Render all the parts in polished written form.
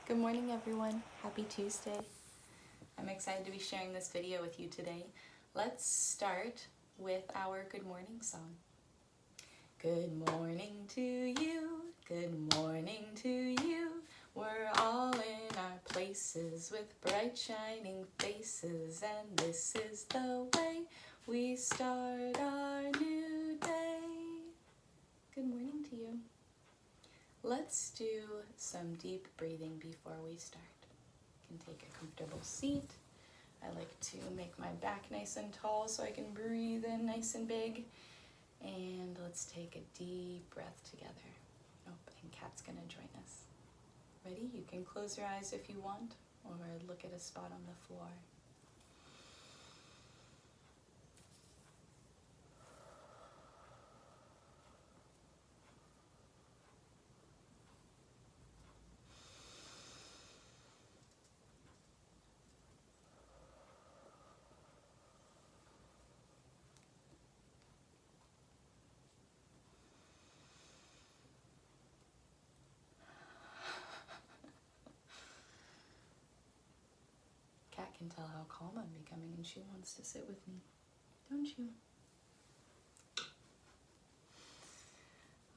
Good morning, everyone. Happy Tuesday. I'm excited to be sharing this video with you today. Let's start with our good morning song. Good morning to you, good morning to you. We're all in our places with bright shining faces, and this is the way we start our new day. Good morning to you. Let's do some deep breathing before we start. You can take a comfortable seat. I like to make my back nice and tall so I can breathe in nice and big. And let's take a deep breath together. Oh, and Kat's gonna join us. Ready? You can close your eyes if you want, or look at a spot on the floor. Kat can tell how calm I'm becoming, and she wants to sit with me, don't you?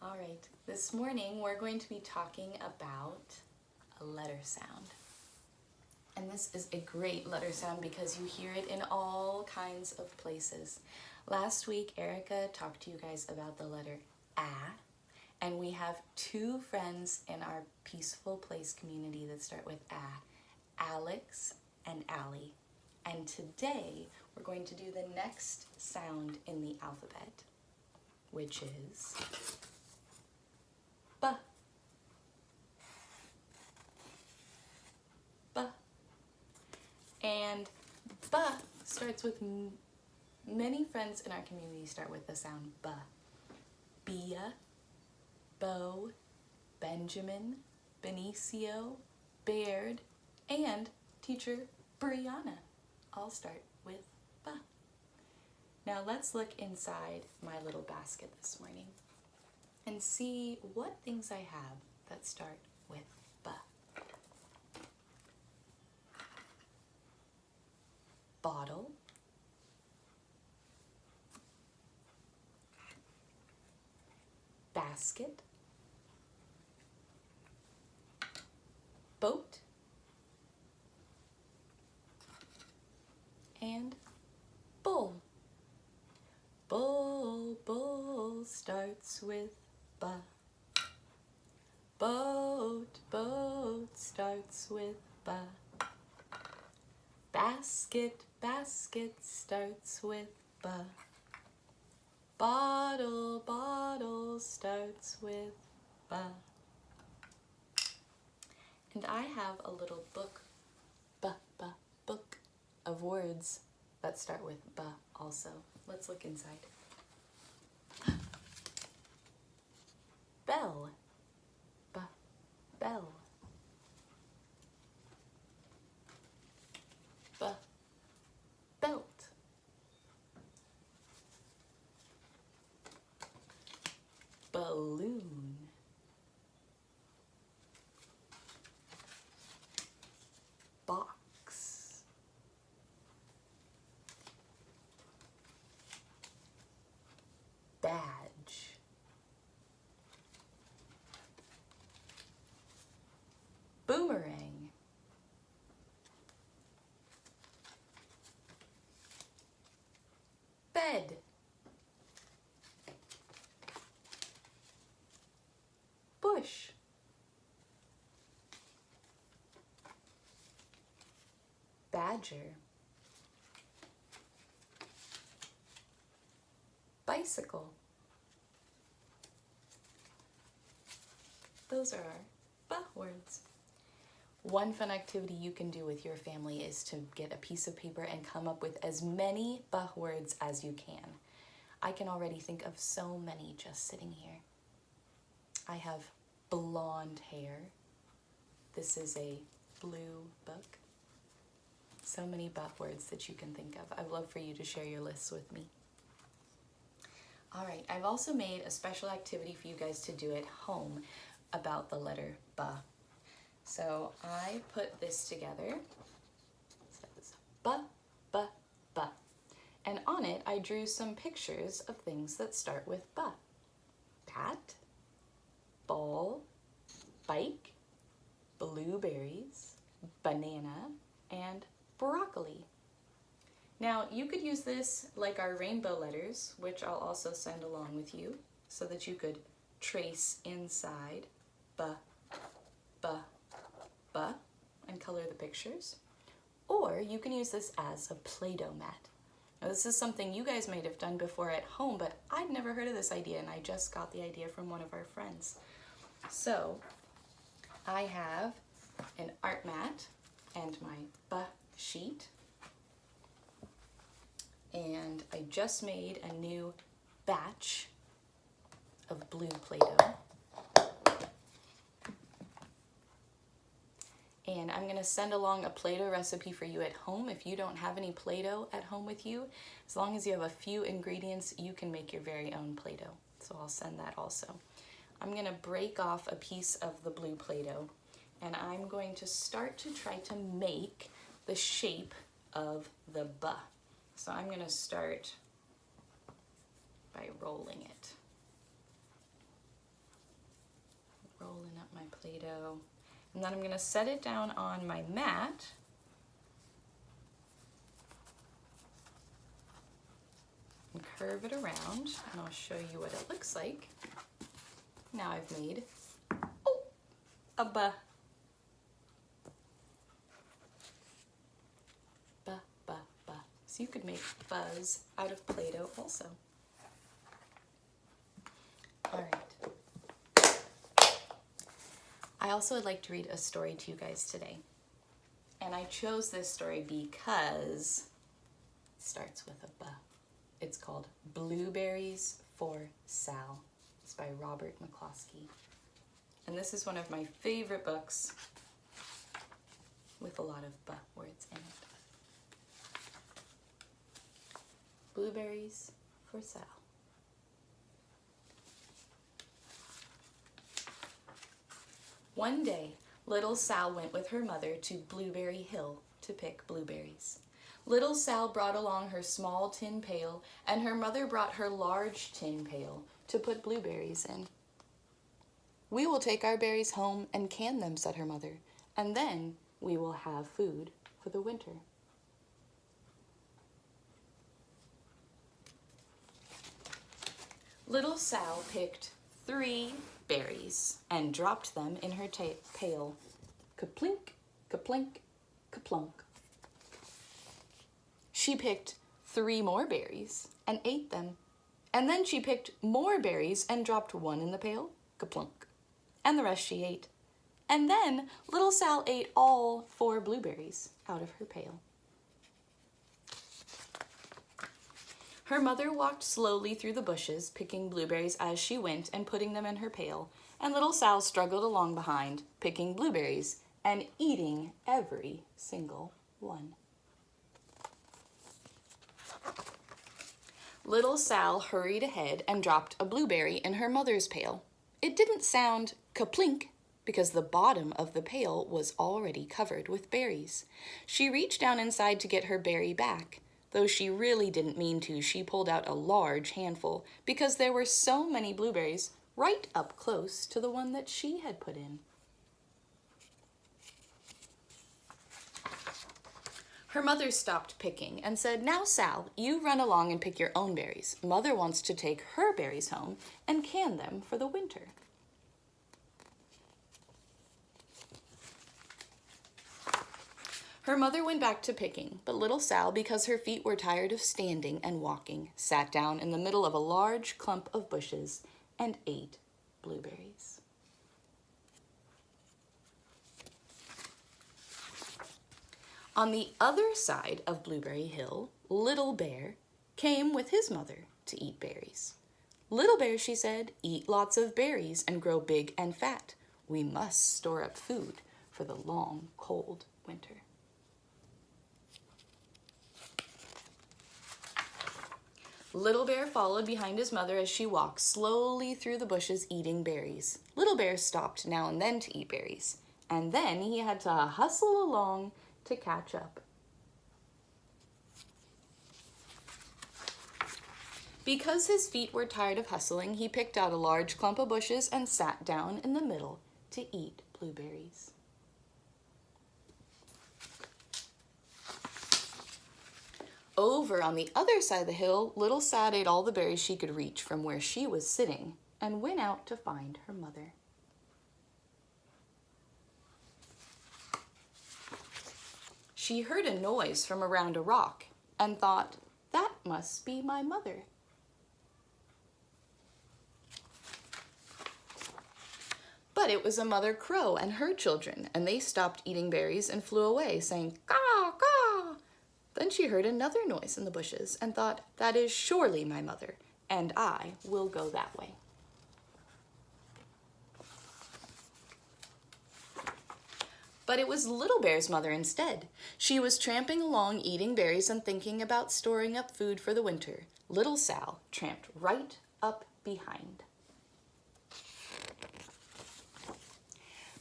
All right, this morning we're going to be talking about a letter sound. And this is a great letter sound because you hear it in all kinds of places. Last week, Erica talked to you guys about the letter A, and we have two friends in our Peaceful Place community that start with A, Alex and Allie. And today, we're going to do the next sound in the alphabet, which is B. B. And B starts with, many friends in our community start with the sound B. Bia, Bo, Benjamin, Benicio, Baird, and teacher Brianna all start with B. Now let's look inside my little basket this morning and see what things I have that start with B. Bottle, basket, boat, and bull. Bull starts with B. Boat starts with B. Basket starts with B. Bottle starts with B. And I have a little book of words that start with B also. Let's look inside. Bell, B, bell. B, belt. Balloon. Box. Badge. Boomerang. Bed. Bush. Badger. Bicycle. Those are our B words. One fun activity you can do with your family is to get a piece of paper and come up with as many B words as you can. I can already think of so many just sitting here. I have blonde hair. This is a blue book. So many B words that you can think of. I'd love for you to share your lists with me. All right, I've also made a special activity for you guys to do at home about the letter B. So I put this together. It says ba, ba, ba. And on it, I drew some pictures of things that start with ba. Bat, ball, bike, blueberries, banana, and broccoli. Now, you could use this like our rainbow letters, which I'll also send along with you, so that you could trace inside ba, ba, ba, and color the pictures. Or you can use this as a Play-Doh mat. Now, this is something you guys might have done before at home, but I'd never heard of this idea, and I just got the idea from one of our friends. So, I have an art mat and my ba sheet, and I just made a new batch of blue Play-Doh. And I'm gonna send along a Play-Doh recipe for you at home. If you don't have any Play-Doh at home with you, as long as you have a few ingredients, you can make your very own Play-Doh. So I'll send that also. I'm gonna break off a piece of the blue Play-Doh, and I'm going to start to try to make the shape of the ba. So I'm gonna start by rolling it. Rolling up my Play-Doh. And then I'm going to set it down on my mat. And curve it around, and I'll show you what it looks like. Now I've made, a ba. Ba, ba, ba. So you could make buzz out of Play-Doh also. All right. I also would like to read a story to you guys today. And I chose this story because it starts with a ba. It's called Blueberries for Sal. It's by Robert McCloskey. And this is one of my favorite books with a lot of ba words in it. Blueberries for Sal. One day, little Sal went with her mother to Blueberry Hill to pick blueberries. Little Sal brought along her small tin pail, and her mother brought her large tin pail to put blueberries in. "We will take our berries home and can them," said her mother, "and then we will have food for the winter." Little Sal picked 3 berries and dropped them in her pail. Kaplink, kaplink, kaplunk. She picked 3 more berries and ate them. And then she picked more berries and dropped 1 in the pail. Kaplunk. And the rest she ate. And then little Sal ate all 4 blueberries out of her pail. Her mother walked slowly through the bushes, picking blueberries as she went and putting them in her pail, and little Sal struggled along behind, picking blueberries and eating every single one. Little Sal hurried ahead and dropped a blueberry in her mother's pail. It didn't sound kaplink because the bottom of the pail was already covered with berries. She reached down inside to get her berry back. Though she really didn't mean to, she pulled out a large handful because there were so many blueberries right up close to the one that she had put in. Her mother stopped picking and said, "Now, Sal, you run along and pick your own berries. Mother wants to take her berries home and can them for the winter." Her mother went back to picking, but little Sal, because her feet were tired of standing and walking, sat down in the middle of a large clump of bushes and ate blueberries. On the other side of Blueberry Hill, Little Bear came with his mother to eat berries. "Little Bear," she said, "eat lots of berries and grow big and fat. We must store up food for the long, cold winter." Little Bear followed behind his mother as she walked slowly through the bushes eating berries. Little Bear stopped now and then to eat berries, and then he had to hustle along to catch up. Because his feet were tired of hustling, he picked out a large clump of bushes and sat down in the middle to eat blueberries. Over on the other side of the hill, Little Sal ate all the berries she could reach from where she was sitting and went out to find her mother. She heard a noise from around a rock and thought, "That must be my mother." But it was a mother crow and her children, and they stopped eating berries and flew away, saying, "Caw, caw." Then she heard another noise in the bushes and thought, "That is surely my mother, and I will go that way." But it was Little Bear's mother instead. She was tramping along eating berries and thinking about storing up food for the winter. Little Sal tramped right up behind.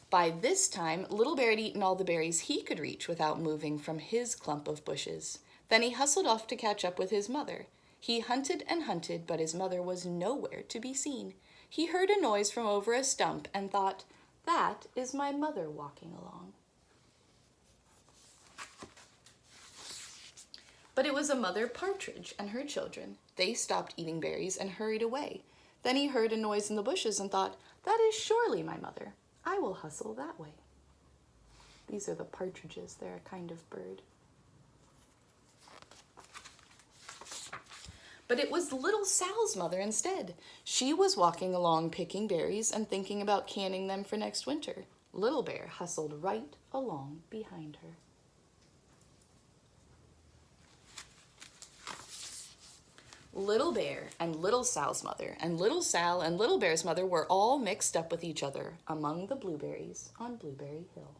By this time, Little Bear had eaten all the berries he could reach without moving from his clump of bushes. Then he hustled off to catch up with his mother. He hunted and hunted, but his mother was nowhere to be seen. He heard a noise from over a stump and thought, "That is my mother walking along." But it was a mother partridge and her children. They stopped eating berries and hurried away. Then he heard a noise in the bushes and thought, "That is surely my mother. I will hustle that way." These are the partridges. They're a kind of bird. But it was Little Sal's mother instead. She was walking along picking berries and thinking about canning them for next winter. Little Bear hustled right along behind her. Little Bear and Little Sal's mother and Little Sal and Little Bear's mother were all mixed up with each other among the blueberries on Blueberry Hill.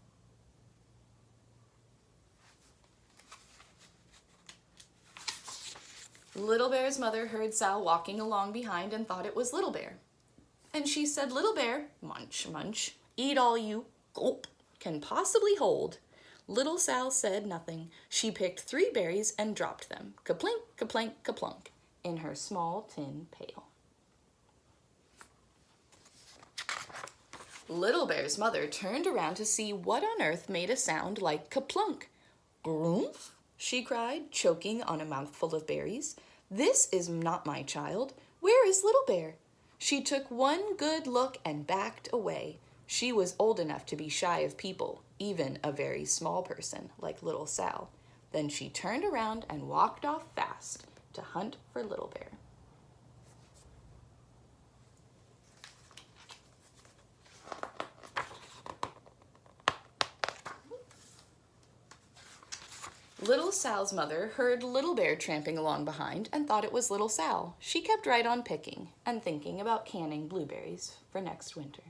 Little Bear's mother heard Sal walking along behind and thought it was Little Bear. And she said, "Little Bear, munch, munch, eat all you, gulp, can possibly hold." Little Sal said nothing. She picked 3 berries and dropped them, kaplink, kaplink, kaplunk, in her small tin pail. Little Bear's mother turned around to see what on earth made a sound like kaplunk. "Grumph," she cried, choking on a mouthful of berries. "This is not my child. Where is Little Bear?" She took one good look and backed away. She was old enough to be shy of people, even a very small person like Little Sal. Then she turned around and walked off fast to hunt for Little Bear. Little Sal's mother heard Little Bear tramping along behind and thought it was Little Sal. She kept right on picking and thinking about canning blueberries for next winter.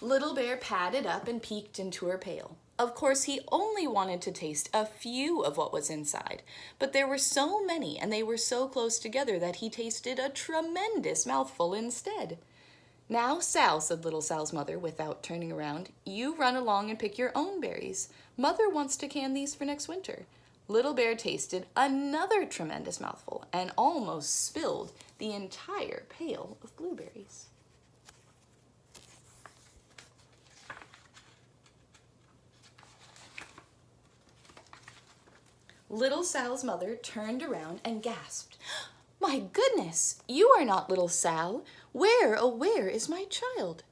Little Bear padded up and peeked into her pail. Of course, he only wanted to taste a few of what was inside, but there were so many and they were so close together that he tasted a tremendous mouthful instead. "Now, Sal," said Little Sal's mother without turning around, "you run along and pick your own berries. Mother wants to can these for next winter." Little Bear tasted another tremendous mouthful and almost spilled the entire pail of blueberries. Little Sal's mother turned around and gasped, "My goodness, you are not Little Sal. Where, oh where is my child?"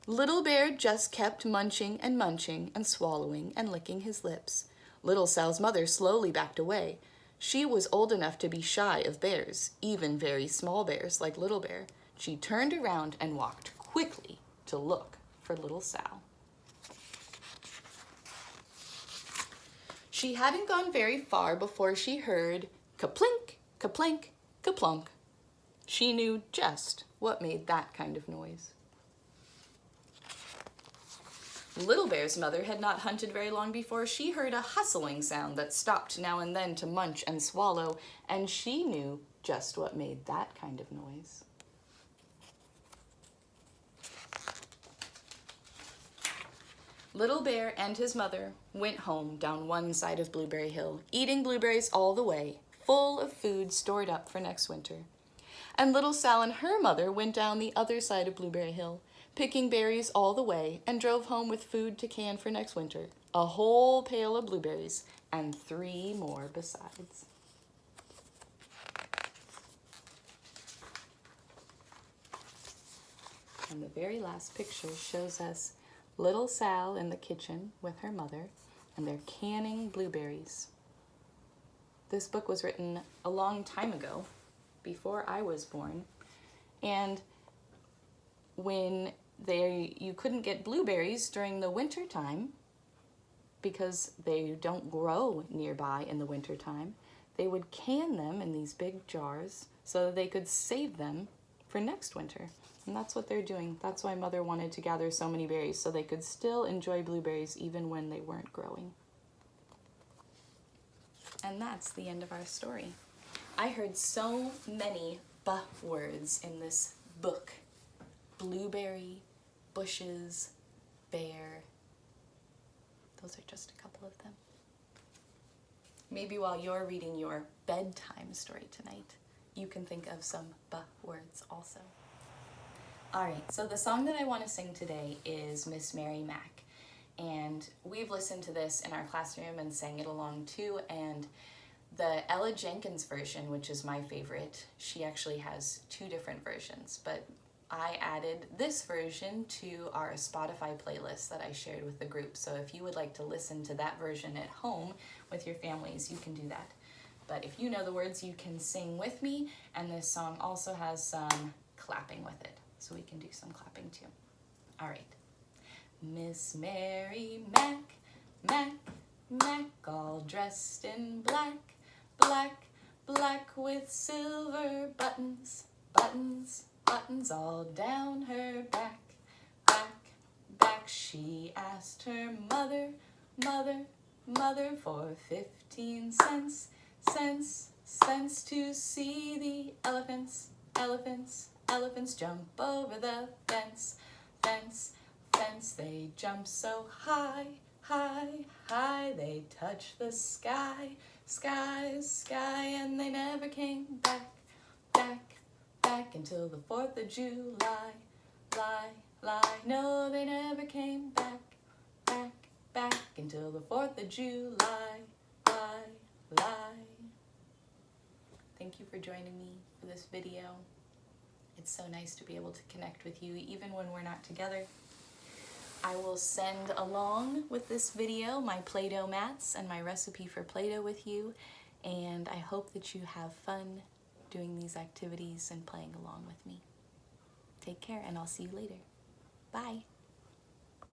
Little Bear just kept munching and swallowing and licking his lips. Little Sal's mother slowly backed away. She was old enough to be shy of bears, even very small bears like Little Bear. She turned around and walked quickly to look for Little Sal. She hadn't gone very far before she heard kaplink, kaplink, kaplunk. She knew just what made that kind of noise. Little Bear's mother had not hunted very long before she heard a hustling sound that stopped now and then to munch and swallow, and she knew just what made that kind of noise. Little Bear and his mother went home down one side of Blueberry Hill, eating blueberries all the way, full of food stored up for next winter. And little Sal and her mother went down the other side of Blueberry Hill, picking berries all the way, and drove home with food to can for next winter. A whole pail of blueberries, and 3 more besides. And the very last picture shows us little Sal in the kitchen with her mother, and they're canning blueberries. This book was written a long time ago, before I was born, and when you couldn't get blueberries during the winter time because they don't grow nearby in the winter time, they would can them in these big jars so that they could save them for next winter. And that's what they're doing. That's why Mother wanted to gather so many berries, so they could still enjoy blueberries even when they weren't growing. And that's the end of our story. I heard so many "buh" words in this book. Blueberry, bushes, bear. Those are just a couple of them. Maybe while you're reading your bedtime story tonight, you can think of some "buh" words also. Alright, so the song that I want to sing today is Miss Mary Mac. And we've listened to this in our classroom and sang it along too, and the Ella Jenkins version, which is my favorite, she actually has 2 different versions, but I added this version to our Spotify playlist that I shared with the group. So if you would like to listen to that version at home with your families, you can do that. But if you know the words, you can sing with me, and this song also has some clapping with it, so we can do some clapping too. All right. Miss Mary Mac, Mac, Mac, all dressed in black, black, black with silver buttons, buttons, buttons all down her back, back, back. She asked her mother, mother, mother for 15 cents, cents, cents to see the elephants, elephants, elephants jump over the fence, fence, fence. They jump so high, high, high, they touch the sky, sky, sky, and they never came back, back, back until the 4th of July, lie, lie. No, they never came back, back, back until the 4th of July, lie, lie. Thank you for joining me for this video. It's so nice to be able to connect with you even when we're not together. I will send along with this video my Play-Doh mats and my recipe for Play-Doh with you, and I hope that you have fun doing these activities and playing along with me. Take care, and I'll see you later. Bye.